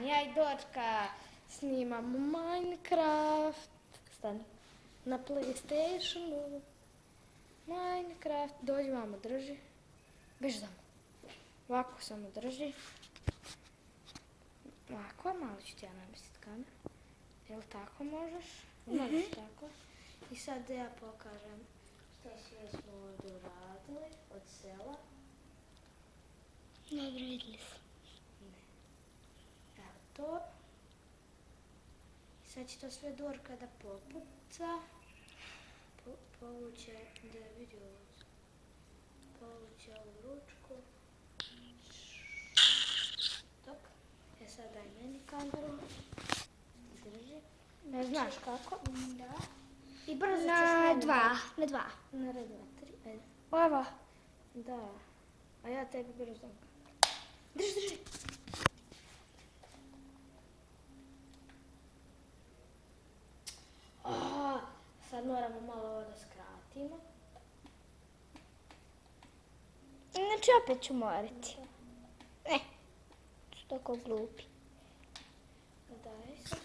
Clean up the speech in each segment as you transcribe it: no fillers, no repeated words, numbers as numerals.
ja i Dorka snimamo Minecraft. Stani. Na PlayStationu. Minecraft. Dođi vamo, drži. Beži za mnom. Ovako samo drži. Ovako, malo ću ti ja namestiti kameru. Jel tako možeš? Možeš tako. I sad da ja pokažem što sve smo ovdje uradili od sela. Dobro, vidjeli smo. Evo to. I sad će to sve Dorka da popuca. Povuće, da vidi ovo. Povuće ovu ručku. Top. E sad daj meni kameru. Drži. Ne znaš kako? Da. I brzo ćeš Na meni dva. Na dva. Na red, dva, tri. Ajde. Ovo. Da. A ja tebi brzo. Drži, drži. Sad moramo malo ovo da skratimo. Znači opet ću morati. Ne. Su tako glupi. Daj sad.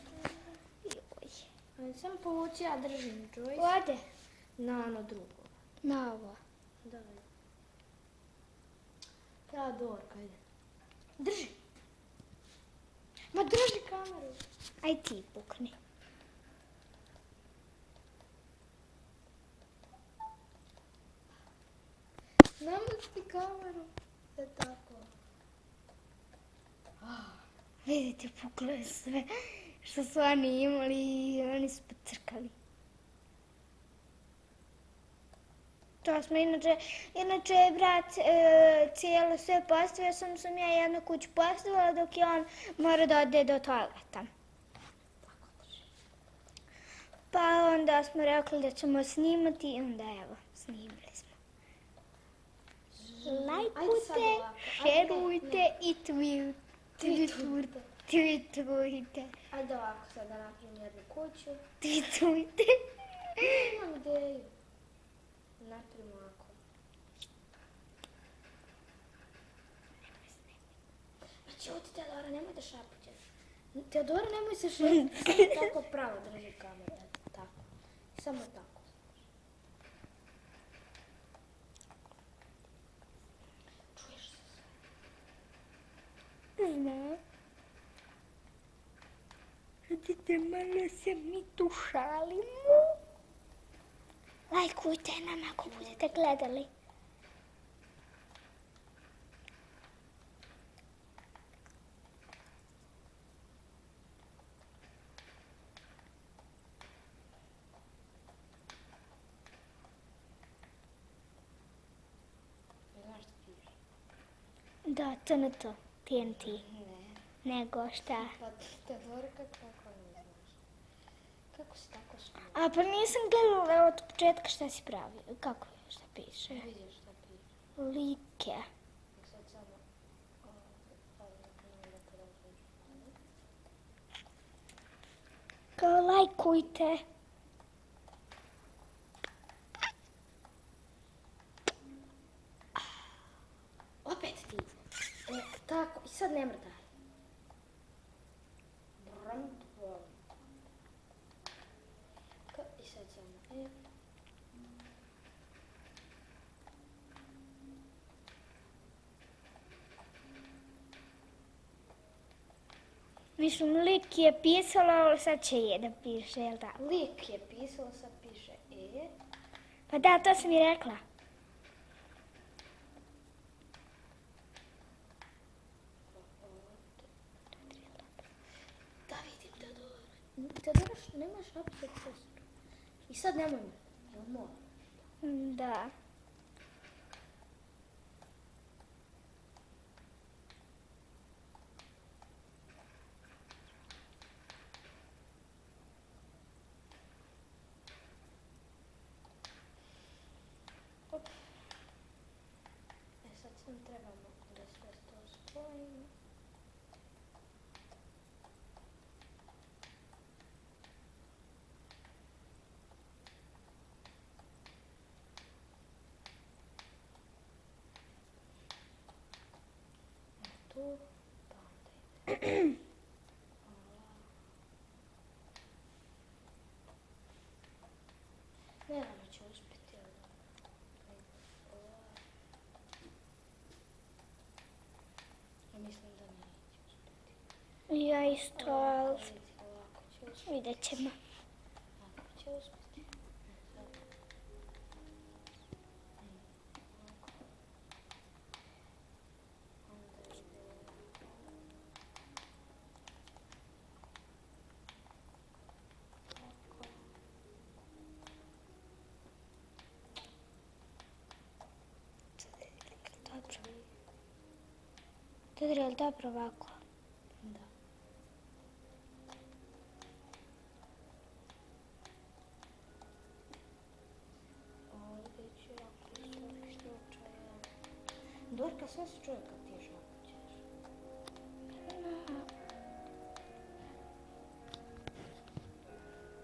Joj. Ajde, sam povući, ja držim joystick. Ovdje. Na ono drugo. Na ovo. Daj. Ja, Dorka, ajde. Drži. Ma drži kameru. Aj ti pukni. Namesti kameru. E tako. Vidite, puklo je sve što su oni imali i oni su pocrkali. To smo inače je brat cijelo sve postavio, sam ja jednu kuću postavila dok je on mora da ode do toaleta. Pa onda smo rekli da ćemo snimati i onda evo, snimili smo. Lajkujte, šerujte i tweetujte. Ajde ovako sad da napravim jednu kuću. Tweetujte. Imam ideju. Napravim ovako. Ma ćuti, Teodora, nemoj da šapućeš. Teodora, nemoj se šapući. Tako pravo drži kameru. Eto, tako. Samo tako. Čuješ se sve? Znam. Vidite, malo se mi tu šalimo. Lajkujte nam ako budete gledali. Znaš što piše? Da, TNT, TNT. Ne. Nego šta? Pa Teodora, kako ne znaš? Kako si tako smiješ? A pa nisam gledala od početka šta si pravio. Kako je, šta piše? Vidiš šta piše. Like. Sad samo... Kao lajkujte. Opet ti. Tako, i sad ne mrdaj. I sad samo... Mislim, lik je pisala, ali sad će je da piše, jel da? Lik je pisao, sad piše E. Pa da, to sam i rekla. Da vidim Teodora. Teodora, nemaš apet sestru. I sad nemoj me. Jel mora? Da. Op. Sad sam trebamo da sve to spojimo. Tu, pa onda ide. Ja isto, ali Ovako će uspjeti. vidjet ćemo. Ovako će uspjeti. Onda ide Dobro. Tedri, je li dobro ovako? da. Ovdje ću ako iz ovih slučaja. Dorka, sve se čuje kad ti šapućeš.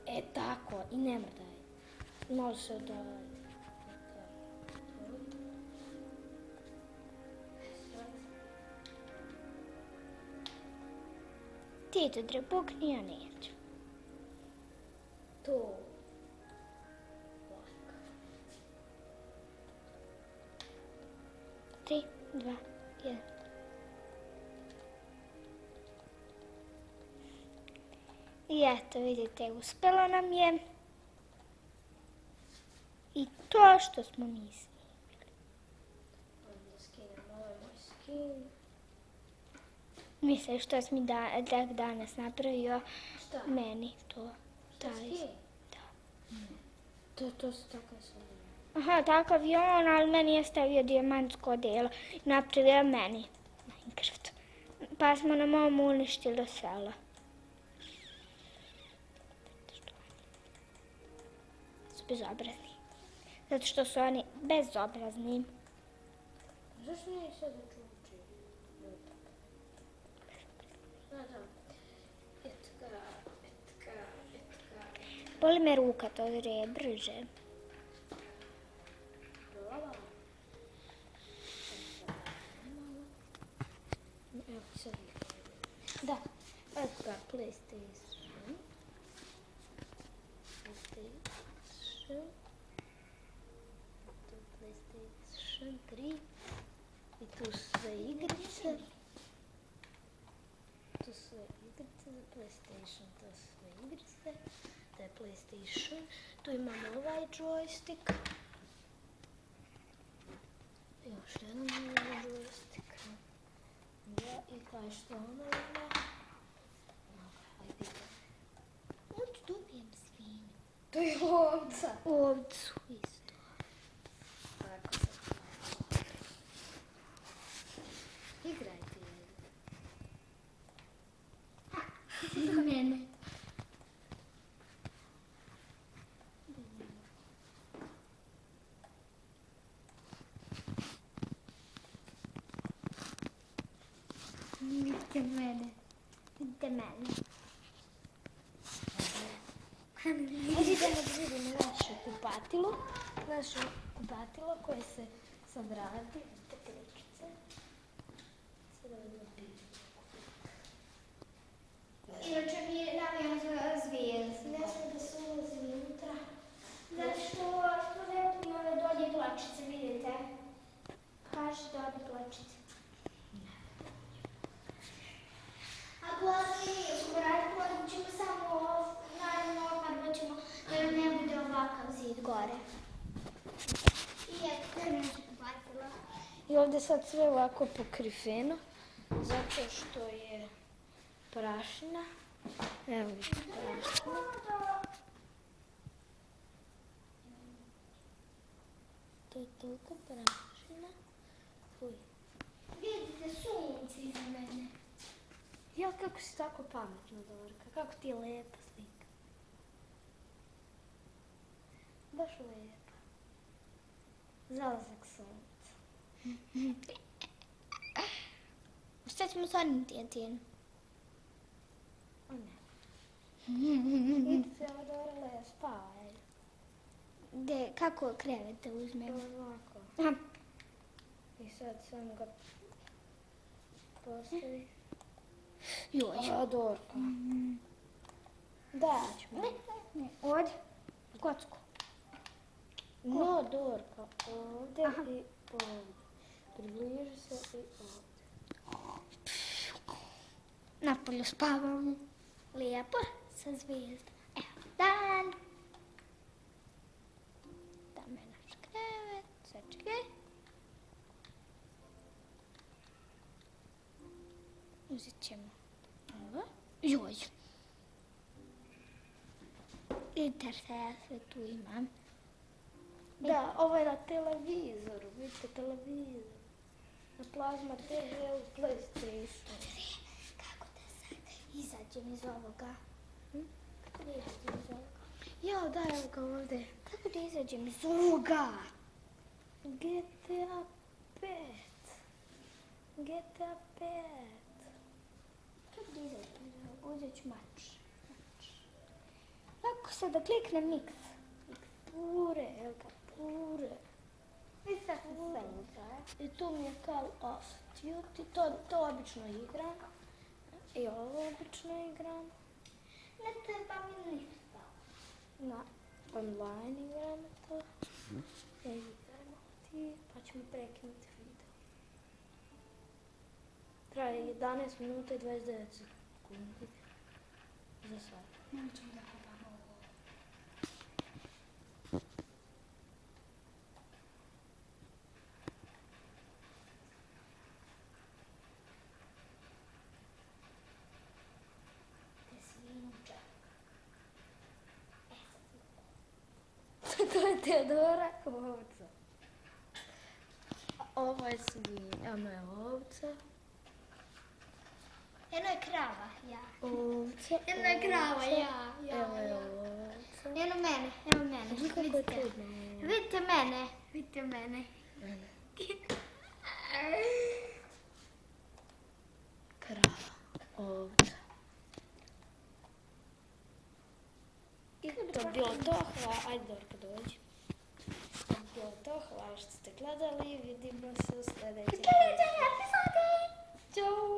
E tako, i ne mrdaj. Može se da... Ti, Tedri, pukni, ja neću. To. Laka. 3, 2, 1. I eto, vidite, uspjelo nam je. I to što smo mislili. Onda skinem ovaj moj skin. Misliš što si mi tek danas napravio Šta? meni to. Šta Taj. skin? Da. To su takve sudine. Aha, takav je on, ali meni je stavio dijamantsko delo i napravio meni Minecraft. Pa smo na mom uništili selo. Su bezobrazni. Zato što su oni bezobrazni. Zašto nije sad učuči? Da. Etka. Boli me ruka, to je brže. Brava. Evo ti sad da, etka, PlayStation. Tu PlayStation 3. I tu sve igrice. Tu sve igrice za PlayStation, to su sve igrice. To je PlayStation. Tu imamo ovaj joystick. Još jedan ovaj joystick. Da, i taj što ono ima. Ajde. Ovdje dobijem svinju. To je ovca. Ovcu isto. Tako se igraj ti. Za mene. Vidite mene. Vidite mene. Idemo da vidimo naše kupatilo. Naše kupatilo koje se sad radi. Tekličice. Sada vidimo pivo. Inače mi navijam za zvijezde. Ne smije da se ulazi unutra. Zato što ne ove dolje pločice, vidite. Kaže dolje pločice. Ako smo radili, ćemo samo naravno ofarbat da nam ne bude ovakav zid gore. I eto, to je nešto kupatilo. I ovdje sad sve ovako pokriveno. Zato što je prašina. Evo vidite prašina. To je toliko prašina. Fuj. Vidite sunce iza mene. Ja, kako si tako pametna, Dorka. Kako ti je lepa slika. Baš lepa. Zalazak sunca. Šta ćemo stvarno tijetin? O ne. Idite, Dora, spavaj. Kako krevet da uzmemo? Ovako. Aha. I sad sam ga postavi. Joj. A, Dorka. Da, ću. Ne. Ovdje. Kocku. No, Dorka, ovdje Aha. i ovdje. Približi se i ovdje. Napolju spavamo. Lijepo, sa zvijezdama. Evo, dan. Tamo je naš krevet. Sačekaj. Uzet ćemo ovo. Joj. Interfejse tu imam. Da, ovo je na televizoru, vidite televizor. Na Plasma TV u PlayStation. Kako da sad izađem iz ovoga? Kako da izađem iz ovoga? Jao, daj evo ga ovdje. Kako da izađem iz ovoga? GTA 5. GTA 5. Kako da izađem iz ovoga? Uzet ću mač. Kako sad da kliknem mix? Pure, evo ga, pure. I sad se sve utraje. I tu mi je Call of Duty, to obično igram. I ovo obično igram. Ne treba mi ništa. Na online igramo to. Igramo ti, pa ćemo prekinuti video. Traje 11 minuta i 29 sekundi. Za sad. Nećemo da probamo ovo. Te svinđa. To je Teodora ovca. Ovo je svinja, ono je ovca. Jedno je krava, ja. Ovca, Jedna je krava, ja. Evo je ovca. Evo mene, evo mene. Kako je Vidite. čudno. Vidite mene. Vidite mene. Krava, ovca. I to je bilo to, hvala, ajde Dorka dođi. To je bilo to, hvala što ste gledali, vidimo se u sljedećem. Sljedeće epizode. Ćao!